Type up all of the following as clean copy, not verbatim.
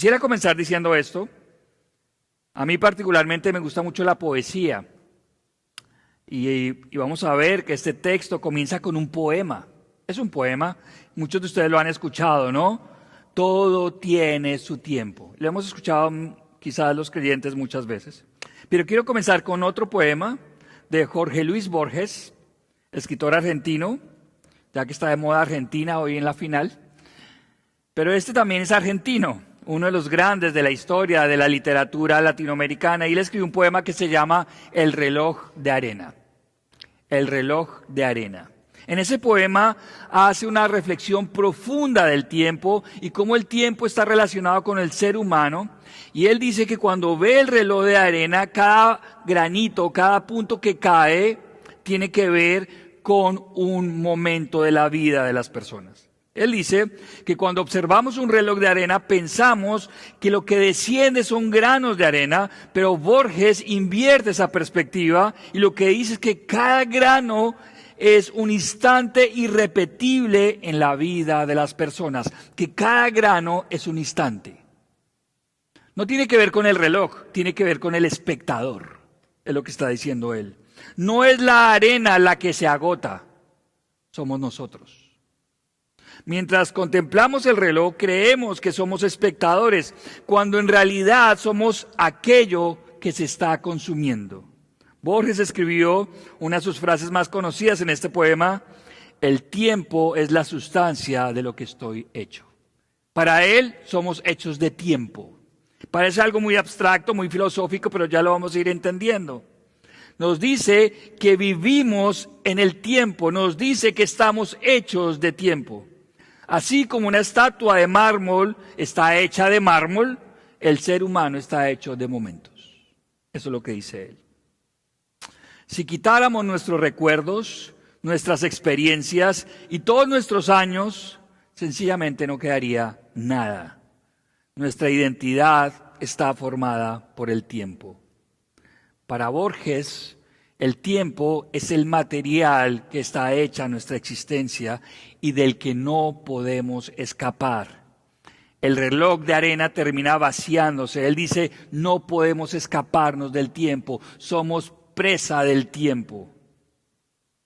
Quisiera comenzar diciendo esto. A mí particularmente me gusta mucho la poesía. Y vamos a ver que este texto comienza con un poema. Es un poema, muchos de ustedes lo han escuchado, ¿no? Todo tiene su tiempo. Lo hemos escuchado quizás los creyentes muchas veces. Pero quiero comenzar con otro poema de Jorge Luis Borges, escritor argentino, ya que está de moda Argentina hoy en la final. Pero este también es argentino, uno de los grandes de la historia de la literatura latinoamericana, y él escribió un poema que se llama El reloj de arena. El reloj de arena. En ese poema hace una reflexión profunda del tiempo y cómo el tiempo está relacionado con el ser humano. Y él dice que cuando ve el reloj de arena, cada granito, cada punto que cae, tiene que ver con un momento de la vida de las personas. Él dice que cuando observamos un reloj de arena pensamos que lo que desciende son granos de arena, pero Borges invierte esa perspectiva y lo que dice es que cada grano es un instante irrepetible en la vida de las personas, que cada grano es un instante. No tiene que ver con el reloj, tiene que ver con el espectador, es lo que está diciendo él. No es la arena la que se agota, somos nosotros. Mientras contemplamos el reloj, creemos que somos espectadores, cuando en realidad somos aquello que se está consumiendo. Borges escribió una de sus frases más conocidas en este poema: el tiempo es la sustancia de lo que estoy hecho. Para él somos hechos de tiempo. Parece algo muy abstracto, muy filosófico, pero ya lo vamos a ir entendiendo. Nos dice que vivimos en el tiempo, nos dice que estamos hechos de tiempo. Así como una estatua de mármol está hecha de mármol, el ser humano está hecho de momentos. Eso es lo que dice él. Si quitáramos nuestros recuerdos, nuestras experiencias y todos nuestros años, sencillamente no quedaría nada. Nuestra identidad está formada por el tiempo. Para Borges, el tiempo es el material que está hecha nuestra existencia y del que no podemos escapar. El reloj de arena termina vaciándose. Él dice, no podemos escaparnos del tiempo, somos presa del tiempo.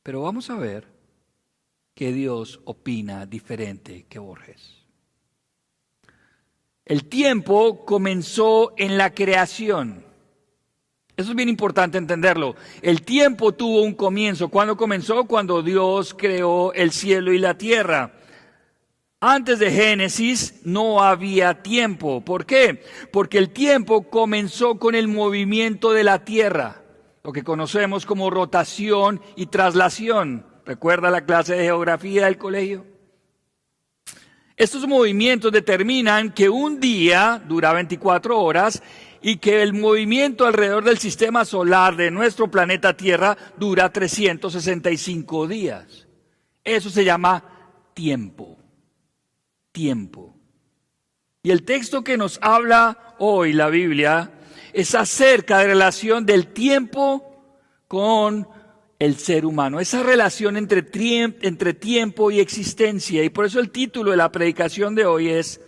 Pero vamos a ver que Dios opina diferente que Borges. El tiempo comenzó en la creación. Eso es bien importante entenderlo. El tiempo tuvo un comienzo. ¿Cuándo comenzó? Cuando Dios creó el cielo y la tierra. Antes de Génesis no había tiempo. ¿Por qué? Porque el tiempo comenzó con el movimiento de la tierra, lo que conocemos como rotación y traslación. ¿Recuerda la clase de geografía del colegio? Estos movimientos determinan que un día dura 24 horas y que el movimiento alrededor del sistema solar de nuestro planeta Tierra dura 365 días. Eso se llama tiempo. Tiempo. Y el texto que nos habla hoy la Biblia es acerca de la relación del tiempo con el ser humano, esa relación entre tiempo y existencia. Y por eso el título de la predicación de hoy es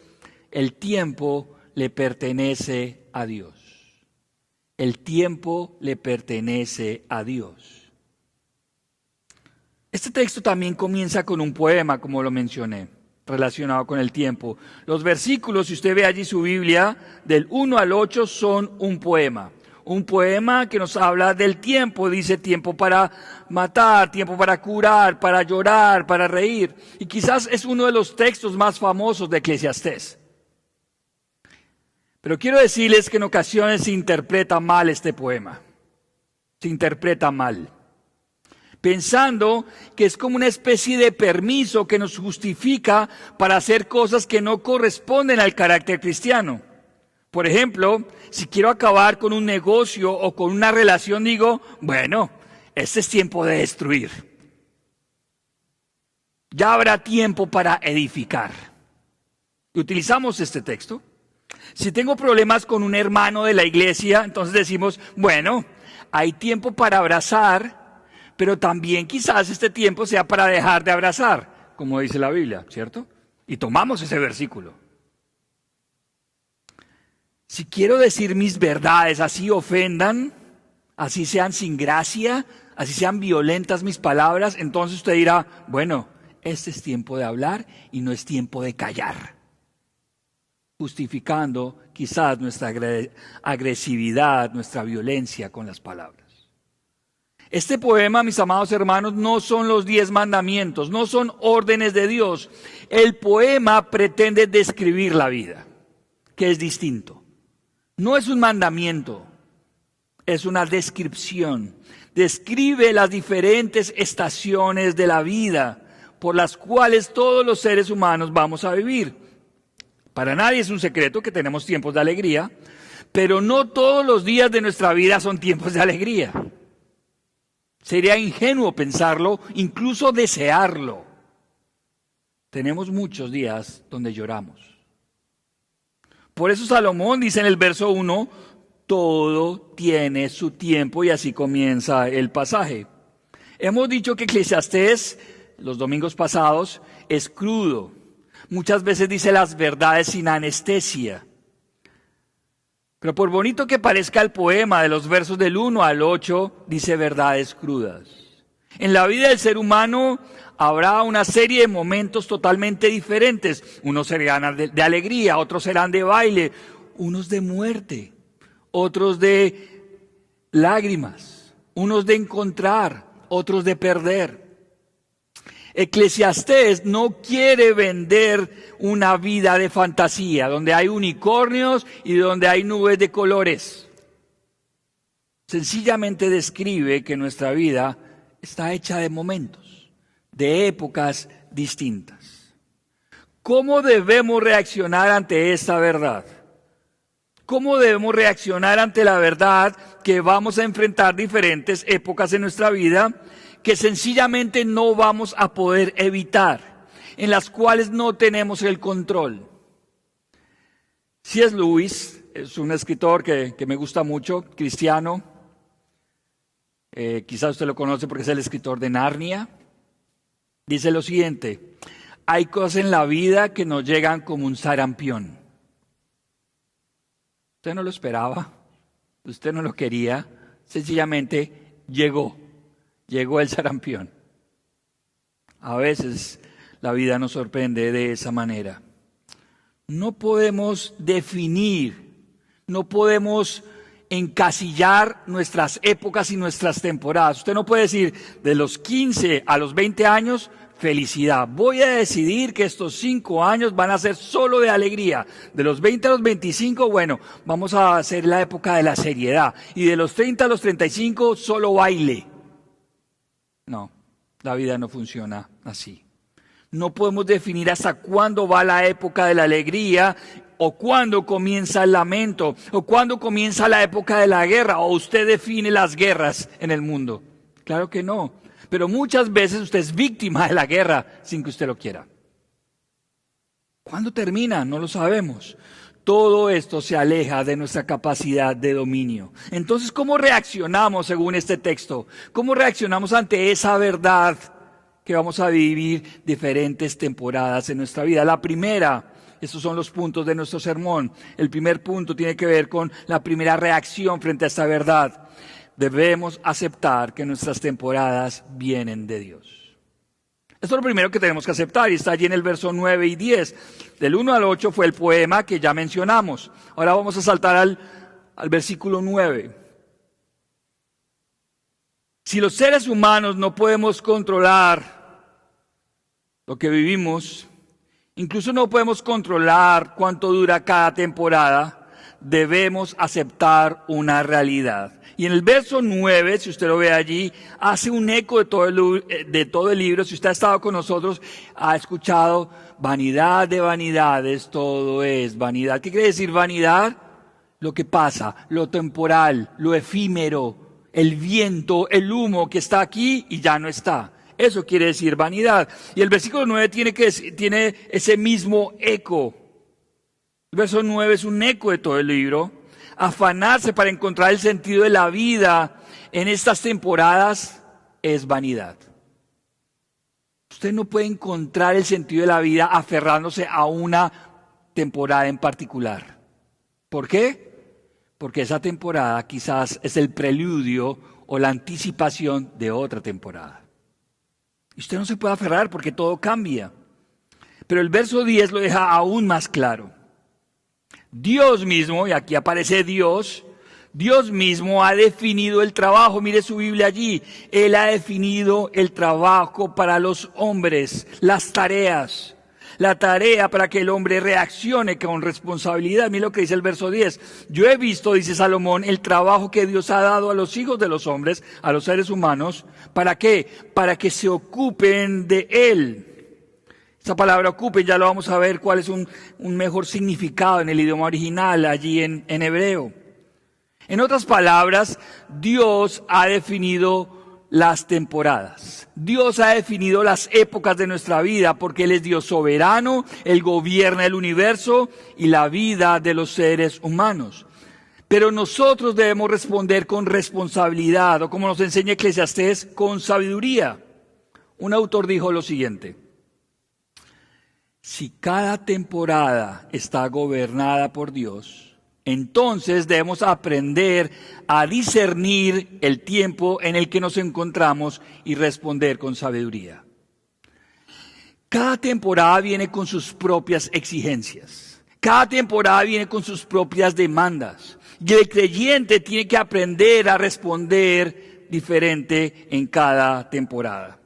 El tiempo le pertenece a Dios. El tiempo le pertenece a Dios. Este texto también comienza con un poema, como lo mencioné, relacionado con el tiempo. Los versículos, si usted ve allí su Biblia, del 1 al 8 son un poema. Un poema que nos habla del tiempo, dice tiempo para matar, tiempo para curar, para llorar, para reír. Y quizás es uno de los textos más famosos de Eclesiastés. Pero quiero decirles que en ocasiones se interpreta mal este poema. Se interpreta mal. Pensando que es como una especie de permiso que nos justifica para hacer cosas que no corresponden al carácter cristiano. Por ejemplo, si quiero acabar con un negocio o con una relación, digo, bueno, este es tiempo de destruir. Ya habrá tiempo para edificar. Y utilizamos este texto. Si tengo problemas con un hermano de la iglesia, entonces decimos, bueno, hay tiempo para abrazar, pero también quizás este tiempo sea para dejar de abrazar, como dice la Biblia, ¿cierto? Y tomamos ese versículo. Si quiero decir mis verdades, así ofendan, así sean sin gracia, así sean violentas mis palabras, entonces usted dirá, bueno, este es tiempo de hablar y no es tiempo de callar. Justificando quizás nuestra agresividad, nuestra violencia con las palabras. Este poema, mis amados hermanos, no son los 10 mandamientos, no son órdenes de Dios. El poema pretende describir la vida, que es distinto. No es un mandamiento, es una descripción. Describe las diferentes estaciones de la vida por las cuales todos los seres humanos vamos a vivir. Para nadie es un secreto que tenemos tiempos de alegría, pero no todos los días de nuestra vida son tiempos de alegría. Sería ingenuo pensarlo, incluso desearlo. Tenemos muchos días donde lloramos. Por eso Salomón dice en el verso 1, todo tiene su tiempo, y así comienza el pasaje. Hemos dicho que Eclesiastés, los domingos pasados, es crudo. Muchas veces dice las verdades sin anestesia. Pero por bonito que parezca el poema, de los versos del 1 al 8, dice verdades crudas. En la vida del ser humano habrá una serie de momentos totalmente diferentes. Unos serán de alegría, otros serán de baile, unos de muerte, otros de lágrimas, unos de encontrar, otros de perder. Eclesiastés no quiere vender una vida de fantasía, donde hay unicornios y donde hay nubes de colores. Sencillamente describe que nuestra vida está hecha de momentos, de épocas distintas. ¿Cómo debemos reaccionar ante esta verdad? ¿Cómo debemos reaccionar ante la verdad que vamos a enfrentar diferentes épocas en nuestra vida que sencillamente no vamos a poder evitar, en las cuales no tenemos el control? C.S. Lewis es un escritor que me gusta mucho, cristiano. Quizás usted lo conoce porque es el escritor de Narnia. Dice lo siguiente: hay cosas en la vida que nos llegan como un sarampión. Usted no lo esperaba, usted no lo quería, sencillamente llegó el sarampión. A veces la vida nos sorprende de esa manera. No podemos definir, no podemos encasillar nuestras épocas y nuestras temporadas. Usted no puede decir de los 15 a los 20 años, felicidad. Voy a decidir que estos 5 años van a ser solo de alegría. De los 20 a los 25, bueno, vamos a hacer la época de la seriedad. Y de los 30 a los 35, solo baile. No, la vida no funciona así. No podemos definir hasta cuándo va la época de la alegría, o cuándo comienza el lamento, o cuándo comienza la época de la guerra, o usted define las guerras en el mundo. Claro que no. Pero muchas veces usted es víctima de la guerra sin que usted lo quiera. ¿Cuándo termina? No lo sabemos. Todo esto se aleja de nuestra capacidad de dominio. Entonces, ¿cómo reaccionamos según este texto? ¿Cómo reaccionamos ante esa verdad que vamos a vivir diferentes temporadas en nuestra vida? La primera, estos son los puntos de nuestro sermón. El primer punto tiene que ver con la primera reacción frente a esta verdad. Debemos aceptar que nuestras temporadas vienen de Dios. Esto es lo primero que tenemos que aceptar y está allí en el verso 9 y 10. Del 1 al 8 fue el poema que ya mencionamos. Ahora vamos a saltar al versículo 9. Si los seres humanos no podemos controlar lo que vivimos, incluso no podemos controlar cuánto dura cada temporada, debemos aceptar una realidad. Y en el verso 9, si usted lo ve allí, hace un eco de todo el libro. Si usted ha estado con nosotros, ha escuchado vanidad de vanidades, todo es vanidad. ¿Qué quiere decir vanidad? Lo que pasa, lo temporal, lo efímero, el viento, el humo que está aquí y ya no está. Eso quiere decir vanidad. Y el versículo 9 tiene ese mismo eco. El verso 9 es un eco de todo el libro. Afanarse para encontrar el sentido de la vida en estas temporadas es vanidad. Usted no puede encontrar el sentido de la vida aferrándose a una temporada en particular. ¿Por qué? Porque esa temporada quizás es el preludio o la anticipación de otra temporada. Y usted no se puede aferrar porque todo cambia. Pero el verso 10 lo deja aún más claro. Dios mismo, y aquí aparece Dios, Dios mismo ha definido el trabajo. Mire su Biblia allí. Él ha definido el trabajo para los hombres, las tareas. La tarea para que el hombre reaccione con responsabilidad. Mire lo que dice el verso 10. Yo he visto, dice Salomón, el trabajo que Dios ha dado a los hijos de los hombres, a los seres humanos. ¿Para qué? Para que se ocupen de él. Esa palabra ocupen ya lo vamos a ver cuál es un mejor significado en el idioma original, allí en hebreo. En otras palabras, Dios ha definido las temporadas. Dios ha definido las épocas de nuestra vida porque Él es Dios soberano, Él gobierna el universo y la vida de los seres humanos. Pero nosotros debemos responder con responsabilidad, o como nos enseña Eclesiastés, con sabiduría. Un autor dijo lo siguiente: si cada temporada está gobernada por Dios, entonces debemos aprender a discernir el tiempo en el que nos encontramos y responder con sabiduría. Cada temporada viene con sus propias exigencias. Cada temporada viene con sus propias demandas. Y el creyente tiene que aprender a responder diferente en cada temporada.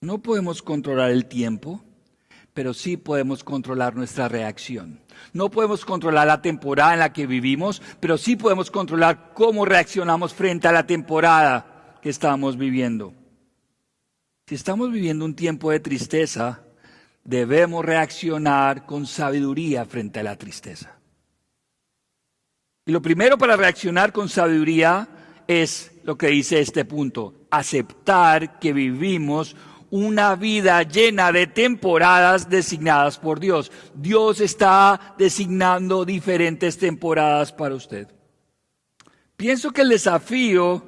No podemos controlar el tiempo, pero sí podemos controlar nuestra reacción. No podemos controlar la temporada en la que vivimos, pero sí podemos controlar cómo reaccionamos frente a la temporada que estamos viviendo. Si estamos viviendo un tiempo de tristeza, debemos reaccionar con sabiduría frente a la tristeza. Y lo primero para reaccionar con sabiduría es lo que dice este punto: aceptar que vivimos una vida llena de temporadas designadas por Dios. Dios está designando diferentes temporadas para usted. Pienso que el desafío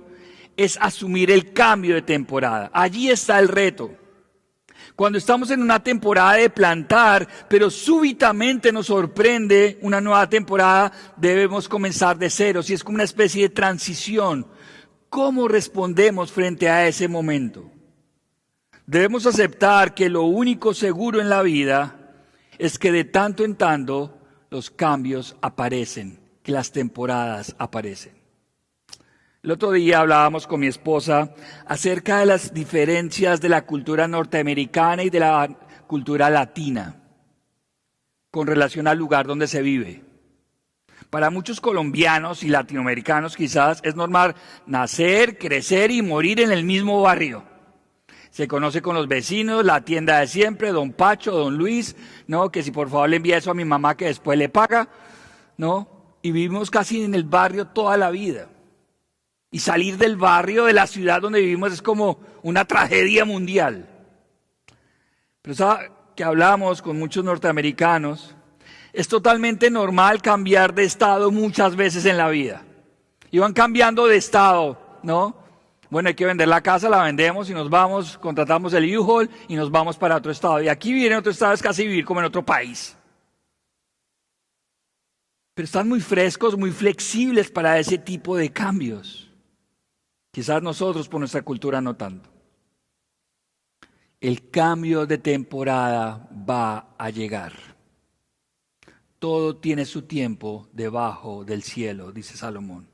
es asumir el cambio de temporada. Allí está el reto. Cuando estamos en una temporada de plantar, pero súbitamente nos sorprende una nueva temporada, debemos comenzar de cero. Si es como una especie de transición, ¿cómo respondemos frente a ese momento? Debemos aceptar que lo único seguro en la vida es que de tanto en tanto los cambios aparecen, que las temporadas aparecen. El otro día hablábamos con mi esposa acerca de las diferencias de la cultura norteamericana y de la cultura latina con relación al lugar donde se vive. Para muchos colombianos y latinoamericanos quizás es normal nacer, crecer y morir en el mismo barrio. Se conoce con los vecinos, la tienda de siempre, don Pacho, don Luis, ¿no? Que si por favor le envía eso a mi mamá que después le paga, ¿no? Y vivimos casi en el barrio toda la vida. Y salir del barrio, de la ciudad donde vivimos, es como una tragedia mundial. Pero ¿sabe que hablamos con muchos norteamericanos? Es totalmente normal cambiar de estado muchas veces en la vida. Y van cambiando de estado, ¿no? Bueno, hay que vender la casa, la vendemos y nos vamos, contratamos el U-Haul y nos vamos para otro estado. Y aquí vivir en otro estado es casi vivir como en otro país. Pero están muy frescos, muy flexibles para ese tipo de cambios. Quizás nosotros por nuestra cultura no tanto. El cambio de temporada va a llegar. Todo tiene su tiempo debajo del cielo, dice Salomón.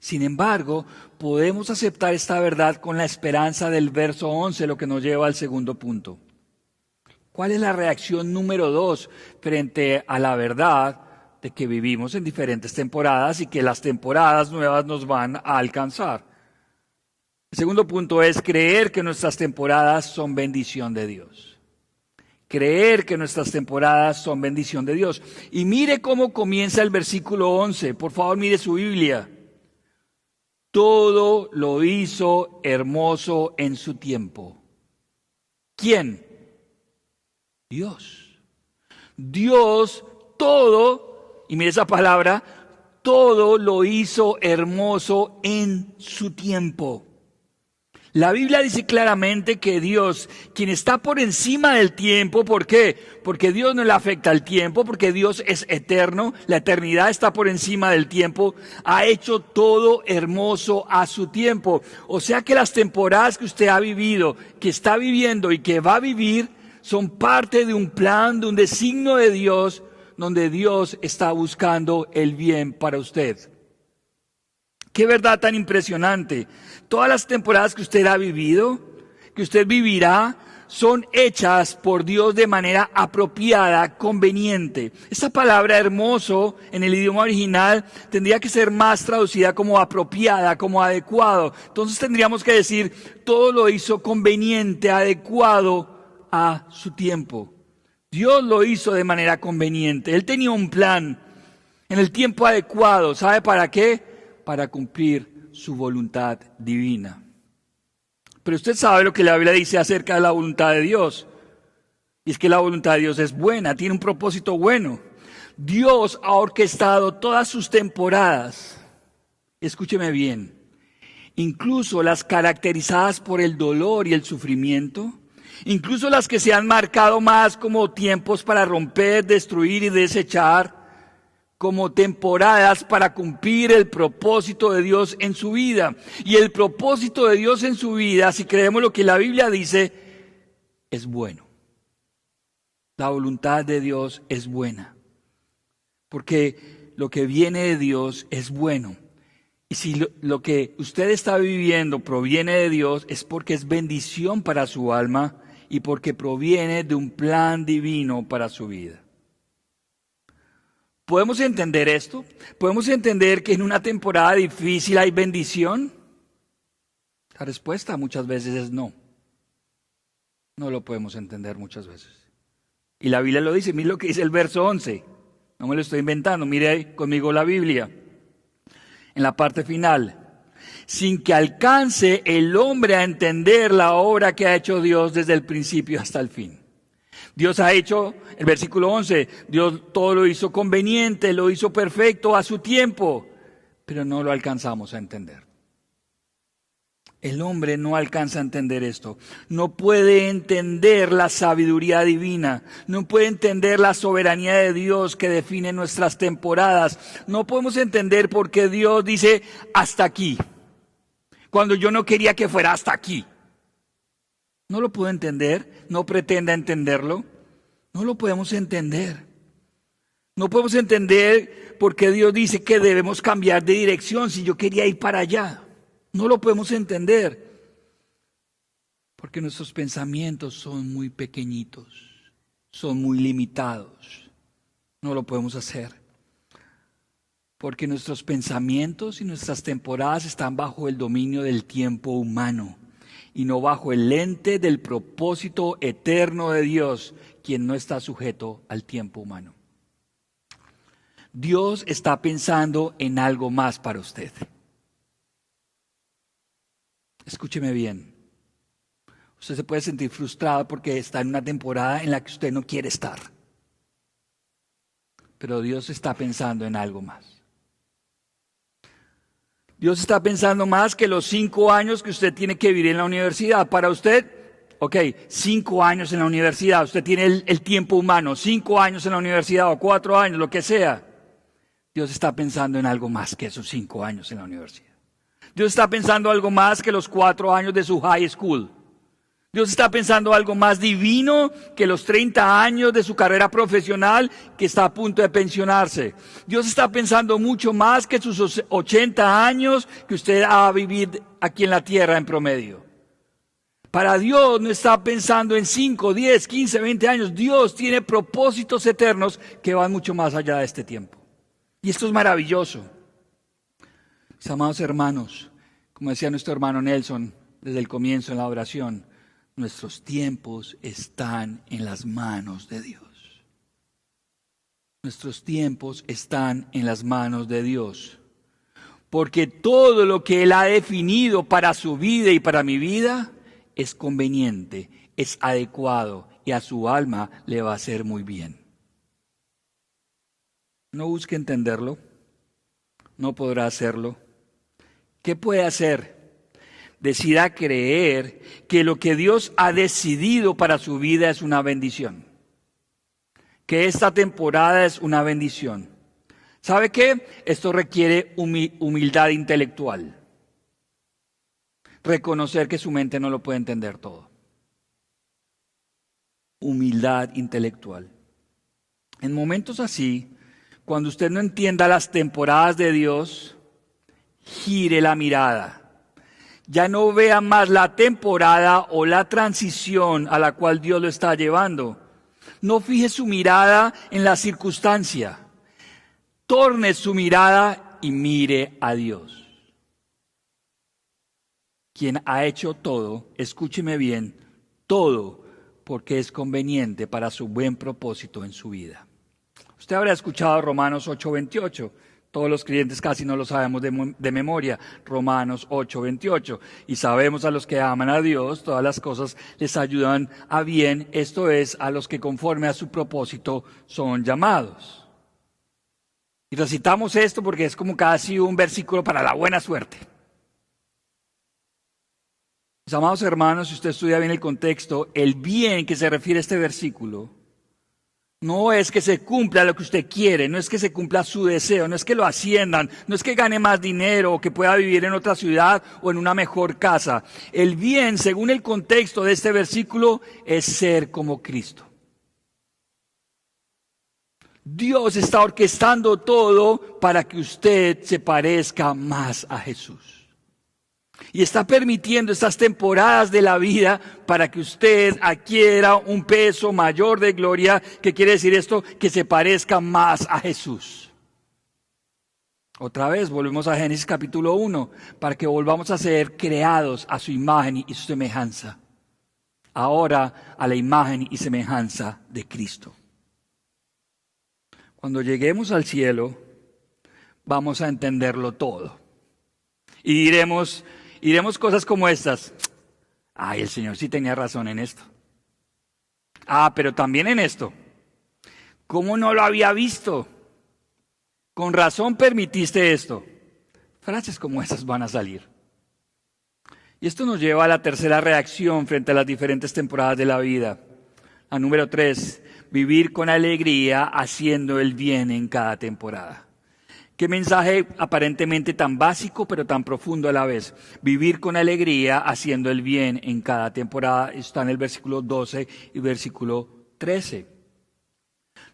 Sin embargo, podemos aceptar esta verdad con la esperanza del verso 11, lo que nos lleva al segundo punto. ¿Cuál es la reacción número 2 frente a la verdad de que vivimos en diferentes temporadas y que las temporadas nuevas nos van a alcanzar? El segundo punto es creer que nuestras temporadas son bendición de Dios. Creer que nuestras temporadas son bendición de Dios. Y mire cómo comienza el versículo 11. Por favor, mire su Biblia. Todo lo hizo hermoso en su tiempo. ¿Quién? Dios. Dios todo, y mire esa palabra, todo lo hizo hermoso en su tiempo. La Biblia dice claramente que Dios, quien está por encima del tiempo, ¿por qué? Porque Dios no le afecta al tiempo, porque Dios es eterno, la eternidad está por encima del tiempo, ha hecho todo hermoso a su tiempo. O sea que las temporadas que usted ha vivido, que está viviendo y que va a vivir, son parte de un plan, de un designio de Dios, donde Dios está buscando el bien para usted. Qué verdad tan impresionante. Todas las temporadas que usted ha vivido, que usted vivirá, son hechas por Dios de manera apropiada, conveniente. Esta palabra hermoso en el idioma original tendría que ser más traducida como apropiada, como adecuado. Entonces tendríamos que decir, todo lo hizo conveniente, adecuado a su tiempo. Dios lo hizo de manera conveniente. Él tenía un plan en el tiempo adecuado. ¿Sabe para qué? Para cumplir su voluntad divina. Pero usted sabe lo que la Biblia dice acerca de la voluntad de Dios. Y es que la voluntad de Dios es buena, tiene un propósito bueno. Dios ha orquestado todas sus temporadas. Escúcheme bien. Incluso las caracterizadas por el dolor y el sufrimiento. Incluso las que se han marcado más como tiempos para romper, destruir y desechar, como temporadas para cumplir el propósito de Dios en su vida. Y el propósito de Dios en su vida, si creemos lo que la Biblia dice, es bueno. La voluntad de Dios es buena. Porque lo que viene de Dios es bueno. Y si lo que usted está viviendo proviene de Dios, es porque es bendición para su alma y porque proviene de un plan divino para su vida. ¿Podemos entender esto? ¿Podemos entender que en una temporada difícil hay bendición? La respuesta muchas veces es no. No lo podemos entender muchas veces. Y la Biblia lo dice, mire lo que dice el verso 11. No me lo estoy inventando, mire ahí conmigo la Biblia. En la parte final. Sin que alcance el hombre a entender la obra que ha hecho Dios desde el principio hasta el fin. Dios ha hecho, el versículo 11, Dios todo lo hizo conveniente, lo hizo perfecto a su tiempo, pero no lo alcanzamos a entender. El hombre no alcanza a entender esto, no puede entender la sabiduría divina, no puede entender la soberanía de Dios que define nuestras temporadas, no podemos entender por qué Dios dice hasta aquí, cuando yo no quería que fuera hasta aquí. No lo puedo entender, no pretenda entenderlo, no lo podemos entender. No podemos entender por qué Dios dice que debemos cambiar de dirección si yo quería ir para allá. No lo podemos entender, porque nuestros pensamientos son muy pequeñitos, son muy limitados. No lo podemos hacer, porque nuestros pensamientos y nuestras temporadas están bajo el dominio del tiempo humano y no bajo el lente del propósito eterno de Dios, quien no está sujeto al tiempo humano. Dios está pensando en algo más para usted. Escúcheme bien. Usted se puede sentir frustrado porque está en una temporada en la que usted no quiere estar. Pero Dios está pensando en algo más. Dios está pensando más que los 5 años que usted tiene que vivir en la universidad. Para usted, 5 años en la universidad, usted tiene el tiempo humano, 5 años en la universidad o 4 años, lo que sea. Dios está pensando en algo más que esos 5 años en la universidad. Dios está pensando algo más que los 4 años de su high school. Dios está pensando algo más divino que los 30 años de su carrera profesional que está a punto de pensionarse. Dios está pensando mucho más que sus 80 años que usted va a vivir aquí en la tierra en promedio. Para Dios no está pensando en 5, 10, 15, 20 años. Dios tiene propósitos eternos que van mucho más allá de este tiempo. Y esto es maravilloso. Mis amados hermanos, como decía nuestro hermano Nelson desde el comienzo en la oración, nuestros tiempos están en las manos de Dios. Nuestros tiempos están en las manos de Dios. Porque todo lo que Él ha definido para su vida y para mi vida es conveniente, es adecuado y a su alma le va a hacer muy bien. No busque entenderlo, no podrá hacerlo. ¿Qué puede hacer? decida creer que lo que Dios ha decidido para su vida es una bendición. Que esta temporada es una bendición. ¿Sabe qué? Esto requiere humildad intelectual. Reconocer que su mente no lo puede entender todo. Humildad intelectual. En momentos así, cuando usted no entienda las temporadas de Dios, gire la mirada. Ya no vea más la temporada o la transición a la cual Dios lo está llevando. No fije su mirada en la circunstancia. Torne su mirada y mire a Dios. Quien ha hecho todo, escúcheme bien, todo porque es conveniente para su buen propósito en su vida. Usted habrá escuchado Romanos 8:28. Todos los creyentes casi no lo sabemos de memoria. Romanos 8:28. Y sabemos a los que aman a Dios, todas las cosas les ayudan a bien. Esto es, a los que conforme a su propósito son llamados. Y recitamos esto porque es como casi un versículo para la buena suerte. Mis amados hermanos, si usted estudia bien el contexto, el bien que se refiere a este versículo no es que se cumpla lo que usted quiere, no es que se cumpla su deseo, no es que lo asciendan, no es que gane más dinero o que pueda vivir en otra ciudad o en una mejor casa. El bien, según el contexto de este versículo, es ser como Cristo. Dios está orquestando todo para que usted se parezca más a Jesús. Y está permitiendo estas temporadas de la vida para que usted adquiera un peso mayor de gloria. ¿Qué quiere decir esto? Que se parezca más a Jesús. Otra vez, volvemos a Génesis capítulo 1, para que volvamos a ser creados a su imagen y su semejanza. Ahora a la imagen y semejanza de Cristo. Cuando lleguemos al cielo, vamos a entenderlo todo. Y diremos cosas como estas. Ay, el Señor sí tenía razón en esto. Pero también en esto. ¿Cómo no lo había visto? Con razón permitiste esto. Frases como esas van a salir. Y esto nos lleva a la tercera reacción frente a las diferentes temporadas de la vida. La número 3, vivir con alegría haciendo el bien en cada temporada. Qué mensaje aparentemente tan básico pero tan profundo a la vez. Vivir con alegría haciendo el bien en cada temporada. Está en el versículo 12 y versículo 13.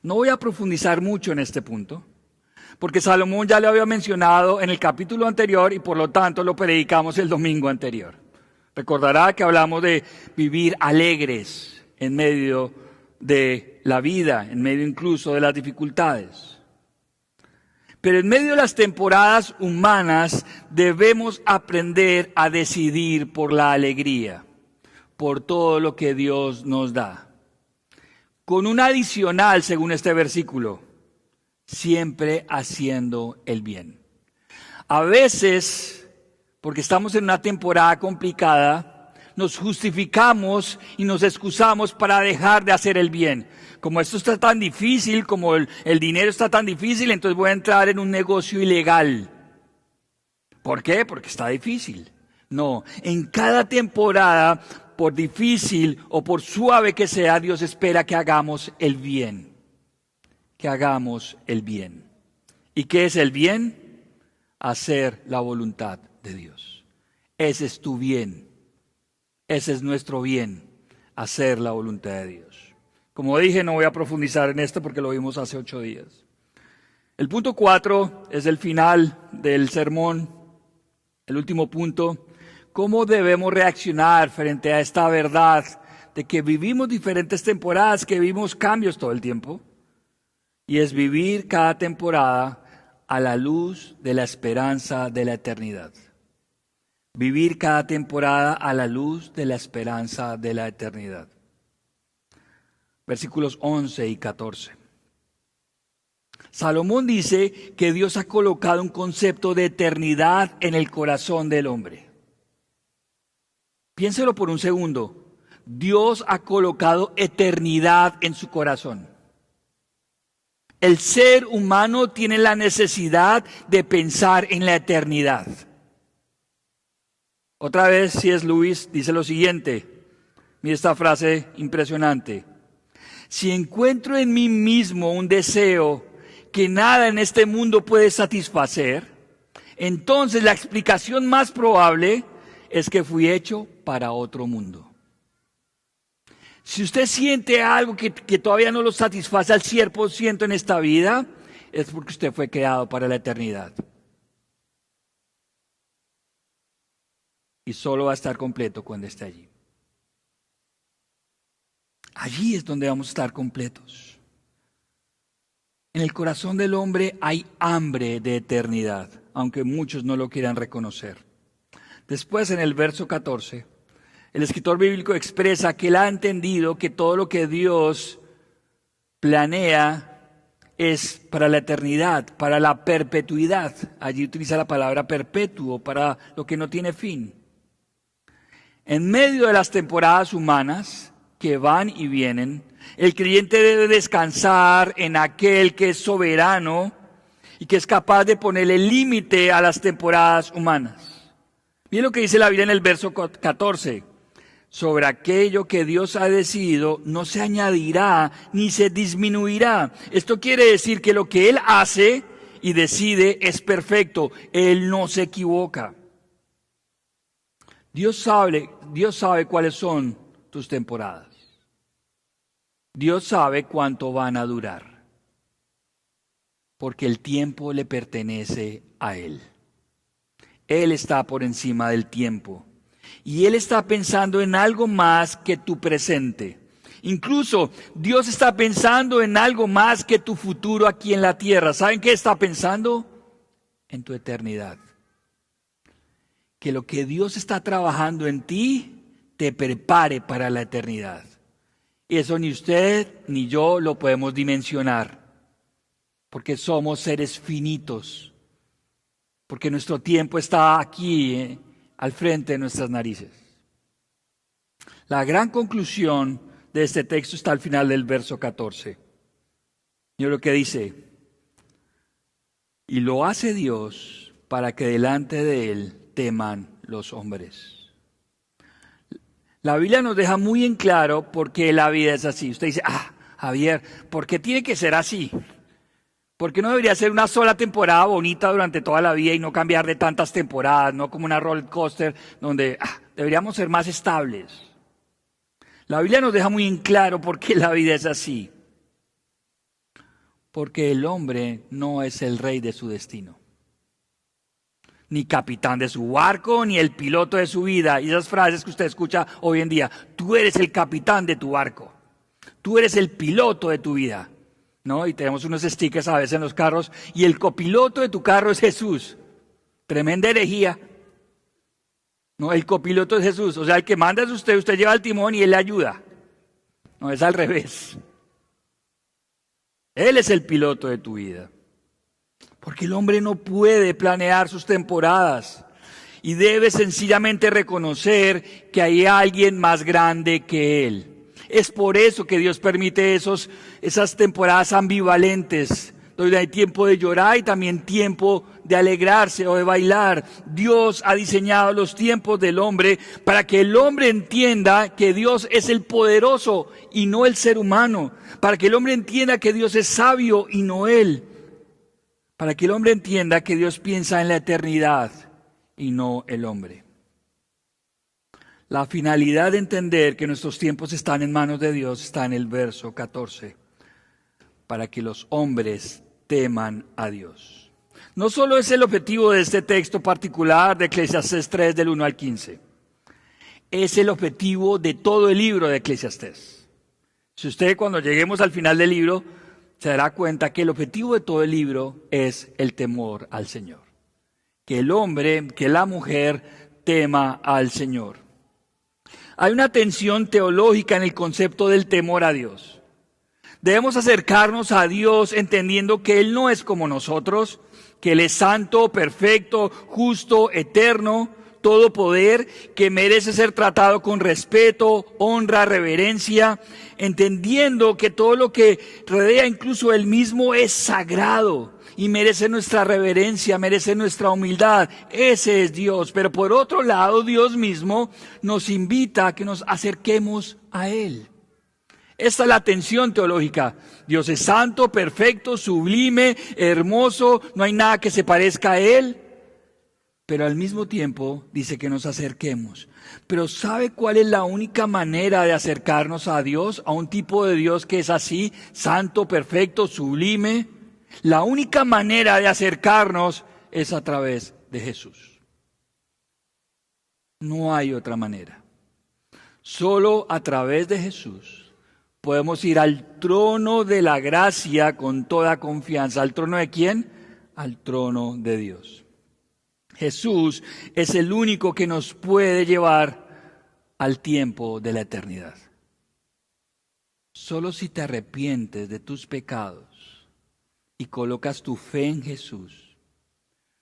No voy a profundizar mucho en este punto, porque Salomón ya lo había mencionado en el capítulo anterior y por lo tanto lo predicamos el domingo anterior. Recordará que hablamos de vivir alegres en medio de la vida, en medio incluso de las dificultades. Pero en medio de las temporadas humanas debemos aprender a decidir por la alegría, por todo lo que Dios nos da. Con un adicional, según este versículo, siempre haciendo el bien. A veces, porque estamos en una temporada complicada, nos justificamos y nos excusamos para dejar de hacer el bien. Como esto está tan difícil, como el dinero está tan difícil, entonces voy a entrar en un negocio ilegal. ¿Por qué? Porque está difícil. No, en cada temporada, por difícil o por suave que sea, Dios espera que hagamos el bien. Que hagamos el bien. ¿Y qué es el bien? Hacer la voluntad de Dios. Ese es tu bien. Ese es nuestro bien. Hacer la voluntad de Dios. Como dije, no voy a profundizar en esto porque lo vimos hace 8 días. El punto 4 es el final del sermón, el último punto. ¿Cómo debemos reaccionar frente a esta verdad de que vivimos diferentes temporadas, que vivimos cambios todo el tiempo? Y es vivir cada temporada a la luz de la esperanza de la eternidad. Vivir cada temporada a la luz de la esperanza de la eternidad. Versículos 11 y 14. Salomón dice que Dios ha colocado un concepto de eternidad en el corazón del hombre. Piénselo por un segundo. Dios ha colocado eternidad en su corazón. El ser humano tiene la necesidad de pensar en la eternidad. Otra vez C.S. Lewis dice lo siguiente, mira esta frase impresionante. Si encuentro en mí mismo un deseo que nada en este mundo puede satisfacer, entonces la explicación más probable es que fui hecho para otro mundo. Si usted siente algo que todavía no lo satisface al 100% en esta vida, es porque usted fue creado para la eternidad. Y solo va a estar completo cuando esté allí. Allí es donde vamos a estar completos. En el corazón del hombre hay hambre de eternidad, aunque muchos no lo quieran reconocer. Después, en el verso 14, el escritor bíblico expresa que él ha entendido que todo lo que Dios planea es para la eternidad, para la perpetuidad. Allí utiliza la palabra perpetuo, para lo que no tiene fin. En medio de las temporadas humanas que van y vienen, el creyente debe descansar en aquel que es soberano y que es capaz de ponerle límite a las temporadas humanas. Miren lo que dice la Biblia en el verso 14. Sobre aquello que Dios ha decidido no se añadirá ni se disminuirá. Esto quiere decir que lo que Él hace y decide es perfecto. Él no se equivoca. Dios sabe cuáles son tus temporadas. Dios sabe cuánto van a durar. Porque el tiempo le pertenece a Él. Él está por encima del tiempo. Y Él está pensando en algo más que tu presente. Incluso Dios está pensando en algo más que tu futuro aquí en la tierra. ¿Saben qué está pensando? En tu eternidad. Que lo que Dios está trabajando en ti te prepare para la eternidad. Y eso ni usted ni yo lo podemos dimensionar. Porque somos seres finitos. Porque nuestro tiempo está aquí, al frente de nuestras narices. La gran conclusión de este texto está al final del verso 14. Mira lo que dice. Y lo hace Dios para que delante de Él teman los hombres. La Biblia nos deja muy en claro por qué la vida es así. Usted dice, Javier, ¿por qué tiene que ser así? ¿Por qué no debería ser una sola temporada bonita durante toda la vida y no cambiar de tantas temporadas, no como una roller coaster donde deberíamos ser más estables? La Biblia nos deja muy en claro por qué la vida es así. Porque el hombre no es el rey de su destino. Ni capitán de su barco, ni el piloto de su vida. Y esas frases que usted escucha hoy en día. Tú eres el capitán de tu barco. Tú eres el piloto de tu vida. ¿No? Y tenemos unos stickers a veces en los carros. Y el copiloto de tu carro es Jesús. Tremenda herejía. No, el copiloto es Jesús. O sea, el que manda es usted. Usted lleva el timón y Él le ayuda. No, es al revés. Él es el piloto de tu vida. Porque el hombre no puede planear sus temporadas y debe sencillamente reconocer que hay alguien más grande que él. Es por eso que Dios permite esas temporadas ambivalentes, donde hay tiempo de llorar y también tiempo de alegrarse o de bailar. Dios ha diseñado los tiempos del hombre para que el hombre entienda que Dios es el poderoso y no el ser humano. Para que el hombre entienda que Dios es sabio y no él. Para que el hombre entienda que Dios piensa en la eternidad y no el hombre. La finalidad de entender que nuestros tiempos están en manos de Dios está en el verso 14. Para que los hombres teman a Dios. No solo es el objetivo de este texto particular de Eclesiastés 3 del 1 al 15. Es el objetivo de todo el libro de Eclesiastés. Si usted cuando lleguemos al final del libro se dará cuenta que el objetivo de todo el libro es el temor al Señor. Que el hombre, que la mujer tema al Señor. Hay una tensión teológica en el concepto del temor a Dios. Debemos acercarnos a Dios entendiendo que Él no es como nosotros, que Él es santo, perfecto, justo, eterno, todo poder, que merece ser tratado con respeto, honra, reverencia, entendiendo que todo lo que rodea incluso Él mismo es sagrado, y merece nuestra reverencia, merece nuestra humildad. Ese es Dios. Pero por otro lado, Dios mismo nos invita a que nos acerquemos a Él. Esta es la tensión teológica. Dios es santo, perfecto, sublime, hermoso, no hay nada que se parezca a Él. Pero al mismo tiempo dice que nos acerquemos. Pero ¿sabe cuál es la única manera de acercarnos a Dios? A un tipo de Dios que es así, santo, perfecto, sublime. La única manera de acercarnos es a través de Jesús. No hay otra manera. Solo a través de Jesús podemos ir al trono de la gracia con toda confianza. ¿Al trono de quién? Al trono de Dios. Jesús es el único que nos puede llevar al tiempo de la eternidad. Solo si te arrepientes de tus pecados y colocas tu fe en Jesús,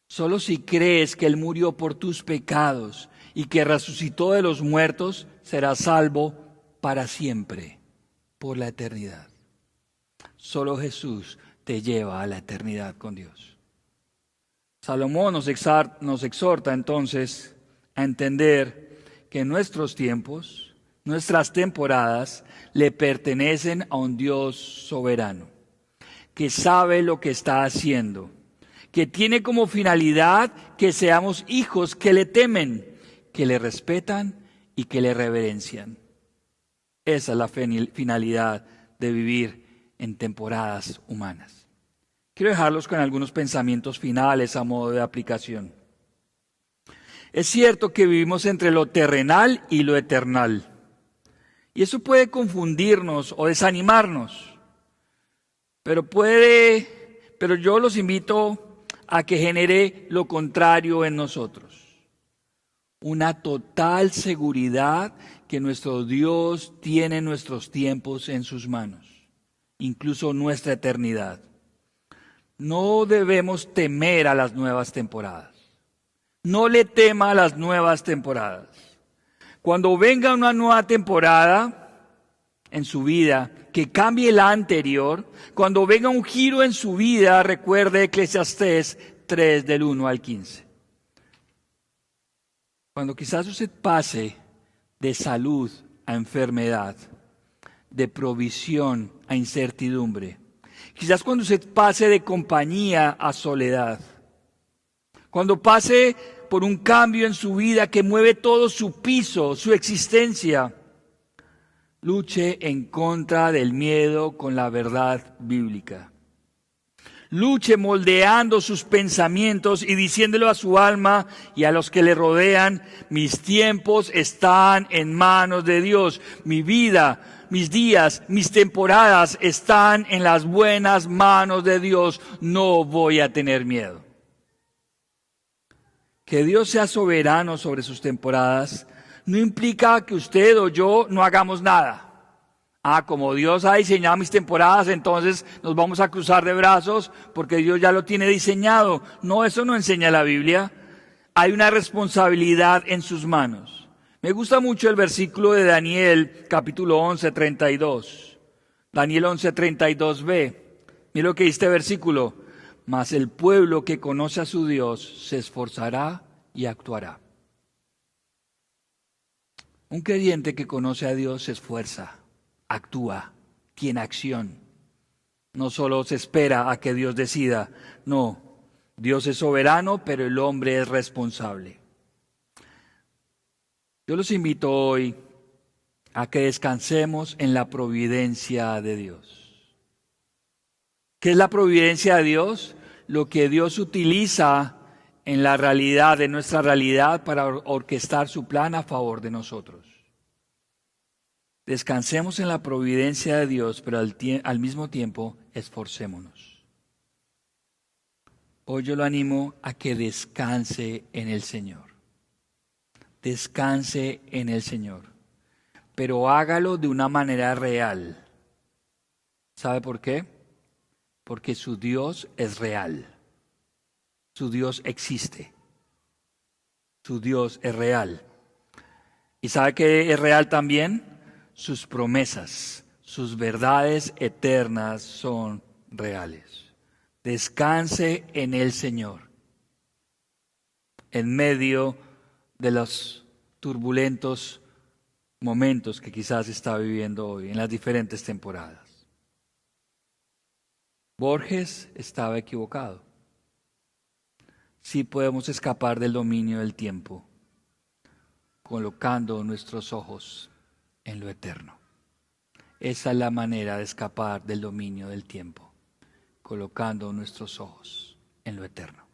solo si crees que Él murió por tus pecados y que resucitó de los muertos, serás salvo para siempre, por la eternidad. Solo Jesús te lleva a la eternidad con Dios. Salomón nos exhorta entonces a entender que nuestros tiempos, nuestras temporadas, le pertenecen a un Dios soberano, que sabe lo que está haciendo, que tiene como finalidad que seamos hijos que le temen, que le respetan y que le reverencian. Esa es la finalidad de vivir en temporadas humanas. Quiero dejarlos con algunos pensamientos finales a modo de aplicación. Es cierto que vivimos entre lo terrenal y lo eternal. Y eso puede confundirnos o desanimarnos. Pero yo los invito a que genere lo contrario en nosotros. Una total seguridad que nuestro Dios tiene nuestros tiempos en sus manos, incluso nuestra eternidad. No debemos temer a las nuevas temporadas. No le tema a las nuevas temporadas. Cuando venga una nueva temporada en su vida que cambie la anterior, cuando venga un giro en su vida, recuerde Eclesiastés 3 del 1 al 15. Cuando quizás usted pase de salud a enfermedad, de provisión a incertidumbre, quizás cuando usted pase de compañía a soledad, cuando pase por un cambio en su vida que mueve todo su piso, su existencia, luche en contra del miedo con la verdad bíblica. Luche moldeando sus pensamientos y diciéndolo a su alma y a los que le rodean: mis tiempos están en manos de Dios, mi vida, mis días, mis temporadas están en las buenas manos de Dios, no voy a tener miedo. Que Dios sea soberano sobre sus temporadas no implica que usted o yo no hagamos nada. Como Dios ha diseñado mis temporadas, entonces nos vamos a cruzar de brazos porque Dios ya lo tiene diseñado. No, eso no enseña la Biblia. Hay una responsabilidad en sus manos. Me gusta mucho el versículo de Daniel, capítulo 11, 32. Daniel 11, 32b. Mira lo que dice este versículo. Mas el pueblo que conoce a su Dios se esforzará y actuará. Un creyente que conoce a Dios se esfuerza, actúa, tiene acción. No solo se espera a que Dios decida, no. Dios es soberano, pero el hombre es responsable. Yo los invito hoy a que descansemos en la providencia de Dios. ¿Qué es la providencia de Dios? Lo que Dios utiliza en la realidad, en nuestra realidad, para orquestar su plan a favor de nosotros. Descansemos en la providencia de Dios, pero al mismo tiempo esforcémonos. Hoy yo lo animo a que descanse en el Señor. Descanse en el Señor, pero hágalo de una manera real. ¿Sabe por qué? Porque su Dios es real. Su Dios existe. Su Dios es real. ¿Y sabe qué es real también? Sus promesas, sus verdades eternas son reales. Descanse en el Señor. En medio de los turbulentos momentos que quizás está viviendo hoy, en las diferentes temporadas. Borges estaba equivocado. Sí podemos escapar del dominio del tiempo, colocando nuestros ojos en lo eterno. Esa es la manera de escapar del dominio del tiempo, colocando nuestros ojos en lo eterno.